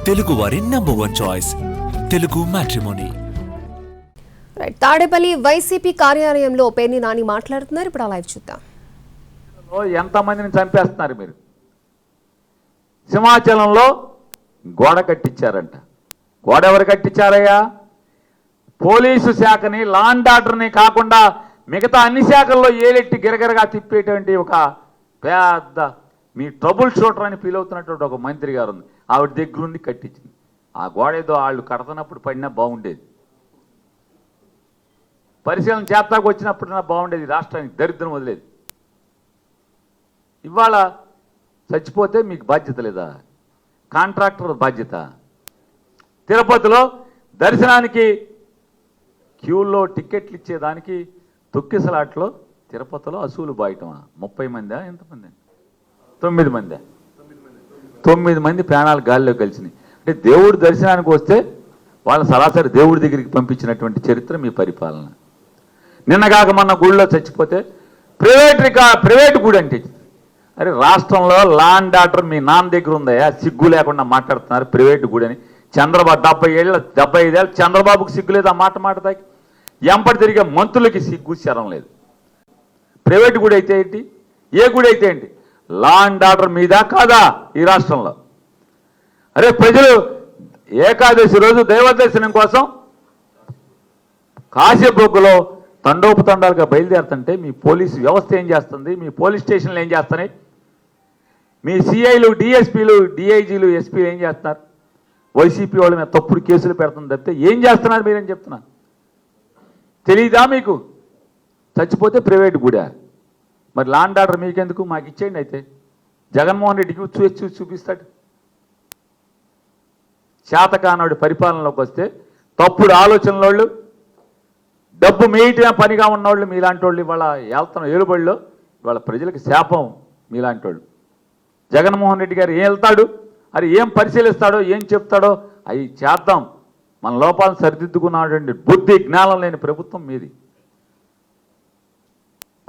తెలుగు వారి number 1 choice Telugu matrimony. Tadepalli YCP కార్యాలయంలో పేర్ని నాని మాట్లాడుతున్నారు. ఇప్పుడు లైవ్ చూద్దాం. ఎంతమందిని చంపేస్తున్నారు మీరు? సింహాచలంలో గోడ కట్టించారంట. గోడ ఎవరు కట్టించారయ్యా? పోలీసు శాఖని, లా అండ్ ఆర్డర్ని కాకుండా మిగతా అన్ని శాఖల్లో ఏలెట్టి గిరగిరగా తిప్పేటువంటి ఒక పెద్ద మీ ట్రబుల్ షూటర్ అని ఫీల్ అవుతున్నటువంటి ఒక మంత్రి గారు ఉంది. ఆవిడ దగ్గరుండి కట్టించింది. ఆ గోడ ఏదో వాళ్ళు కడుతున్నప్పుడు పడినా బాగుండేది, పరిశీలన చేస్తాకు వచ్చినప్పుడైనా బాగుండేది, రాష్ట్రానికి దరిద్రం వదిలేదు. ఇవాళ చచ్చిపోతే మీకు బాధ్యత లేదా? కాంట్రాక్టర్ బాధ్యత. తిరుపతిలో దర్శనానికి క్యూల్లో టికెట్లు ఇచ్చేదానికి తొక్కిసలాట్లో తిరుపతిలో అసూలు బాయటమా? 30 మందా? ఎంతమంది? 9 మందా? 9 మంది ప్రాణాలు గాలిలో కలిసినాయి. అంటే దేవుడు దర్శనానికి వస్తే వాళ్ళ సరాసరి దేవుడి దగ్గరికి పంపించినటువంటి చరిత్ర మీ పరిపాలన. నిన్నగాక మొన్న గుడిలో చచ్చిపోతే ప్రైవేట్ గుడి అంటే, అరే రాష్ట్రంలో లా అండ్ ఆర్డర్ మీ నాన్న దగ్గర ఉందయా? సిగ్గు లేకుండా మాట్లాడుతున్నారు ప్రైవేట్ గుడి అని. చంద్రబాబు 75 ఏళ్ళు చంద్రబాబుకి సిగ్గు లేదు ఆ మాట్లాడతాకి. ఎంపటి తిరిగే మంత్రులకి సిగ్గు శరం లేదు. ప్రైవేట్ గుడి అయితే ఏంటి, ఏ గుడి అయితే ఏంటి? లా అండ్ ఆర్డర్ మీద కాదా ఈ రాష్ట్రంలో? అరే ప్రజలు ఏకాదశి రోజు దైవ దర్శనం కోసం కాశీబొగ్గులో తండోపతండాలుగా బయలుదేరుతుంటే మీ పోలీసు వ్యవస్థ ఏం చేస్తుంది? మీ పోలీస్ స్టేషన్లు ఏం చేస్తున్నాయి? మీ సిఐలు, డిఎస్పీలు, డిఐజీలు, ఎస్పీలు ఏం చేస్తున్నారు? వైసీపీ వాళ్ళ మీద తప్పుడు కేసులు పెడుతుంది తప్పితే ఏం చేస్తున్నారు మీరేం చెప్తున్నా? తెలీదా మీకు? చచ్చిపోతే ప్రైవేట్ గుడా? మరి లా అండ్ ఆర్డర్ మీకెందుకు? మాకు ఇచ్చేయండి. అయితే జగన్మోహన్ రెడ్డికి చూపిస్తాడు. శాతకానాడు పరిపాలనలోకి వస్తే తప్పుడు ఆలోచనలోళ్ళు, డబ్బు మేయటమే పనిగా ఉన్నవాళ్ళు మీలాంటి వాళ్ళు ఇవాళ వెళ్తున్న ఏలుబడిలో ఇవాళ ప్రజలకు శాపం మీలాంటి వాళ్ళు. జగన్మోహన్ రెడ్డి గారు ఏం వెళ్తాడు, అది ఏం పరిశీలిస్తాడో, ఏం చెప్తాడో అవి చేద్దాం. మన లోపాలను సరిదిద్దుకున్నటువంటి బుద్ధి జ్ఞానం లేని ప్రభుత్వం మీది.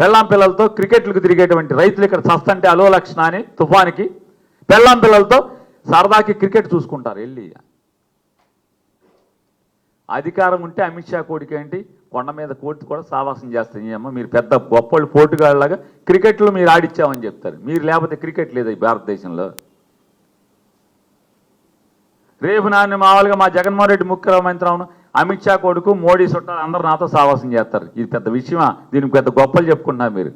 పెళ్ళాం పిల్లలతో క్రికెట్లకు తిరిగేటువంటి రైతులు ఇక్కడ చస్తంటే అలో లక్షణ అని తుఫానికి పెళ్ళాం పిల్లలతో సరదాకి క్రికెట్ చూసుకుంటారు వెళ్ళి. అధికారం ఉంటే అమిత్ షా కోడికి ఏంటి, కొండ మీద కోర్టు కూడా సావాసం చేస్తాయి. అమ్మ మీరు పెద్ద గొప్పళ్ళు పోటుగాళ్ళలాగా క్రికెట్లో మీరు ఆడిచ్చామని చెప్తారు. మీరు లేకపోతే క్రికెట్ లేదు ఈ భారతదేశంలో. రేపు నాన్న మామూలుగా మా జగన్మోహన్ రెడ్డి ముఖ్యమంత్రి అవును, అమిత్ షా కొడుకు, మోడీ చుట్టాలు అందరూ నాతో సావాసం చేస్తారు. ఇది పెద్ద విషయమా? దీనికి పెద్ద గొప్పలు చెప్పుకుంటున్నారు మీరు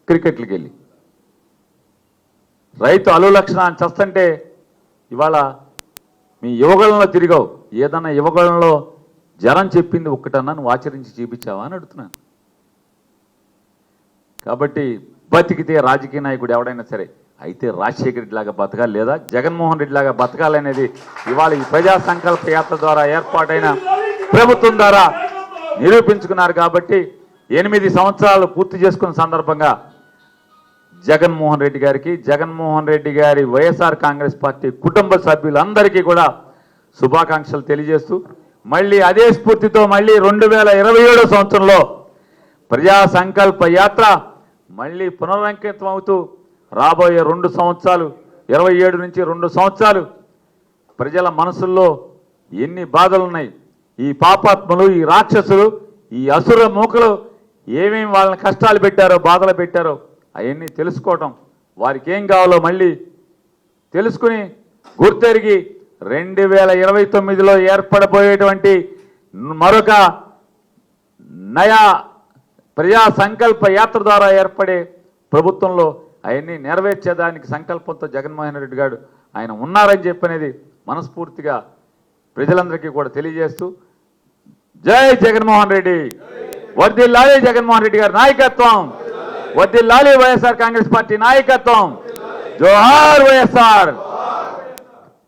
క్రికెట్లకి వెళ్ళి. రైతు అలు లక్షణ అని చస్తంటే ఇవాళ మీ యువగలంలో తిరిగావు. ఏదన్నా యువగలంలో జనం చెప్పింది ఒక్కటన్నా నువ్వు ఆచరించి చూపించావా అని అడుగుతున్నాను. కాబట్టి బతికితే రాజకీయ నాయకుడు ఎవడైనా సరే అయితే రాజశేఖర రెడ్డి లాగా బతకాలి, లేదా జగన్మోహన్ రెడ్డి లాగా బతకాలనేది ఇవాళ ఈ ప్రజా సంకల్ప యాత్ర ద్వారా ఏర్పాటైన ప్రభుత్వం ద్వారా నిరూపించుకున్నారు. కాబట్టి 8 సంవత్సరాలు పూర్తి చేసుకున్న సందర్భంగా జగన్మోహన్ రెడ్డి గారికి, జగన్మోహన్ రెడ్డి గారి వైఎస్ఆర్ కాంగ్రెస్ పార్టీ కుటుంబ సభ్యులందరికీ కూడా శుభాకాంక్షలు తెలియజేస్తూ మళ్ళీ అదే స్ఫూర్తితో మళ్ళీ 2027 సంవత్సరంలో ప్రజా సంకల్ప యాత్ర మళ్ళీ పునరంకితం అవుతూ రాబోయే 2 సంవత్సరాలు 27 నుంచి 2 సంవత్సరాలు ప్రజల మనసుల్లో ఎన్ని బాధలున్నాయి, ఈ పాపాత్మలు, ఈ రాక్షసులు, ఈ అసుర మూకలు ఏమేమి వాళ్ళని కష్టాలు పెట్టారో, బాధలు పెట్టారో అవన్నీ తెలుసుకోవటం, వారికి ఏం కావాలో మళ్ళీ తెలుసుకుని గుర్తెరిగి 2029లో ఏర్పడబోయేటువంటి మరొక నయా ప్రజా సంకల్ప యాత్ర ద్వారా ఏర్పడే ప్రభుత్వంలో అవన్నీ నెరవేర్చేదానికి సంకల్పంతో జగన్మోహన్ రెడ్డి గారు ఆయన ఉన్నారని చెప్పనేది మనస్ఫూర్తిగా ప్రజలందరికీ కూడా తెలియజేస్తూ జై జగన్మోహన్ రెడ్డి, వర్ధిల్లాలి జగన్మోహన్ రెడ్డి గారి నాయకత్వం, వర్ధిల్లాలి వైఎస్ఆర్ కాంగ్రెస్ పార్టీ నాయకత్వం, జోహార్ వైఎస్ఆర్.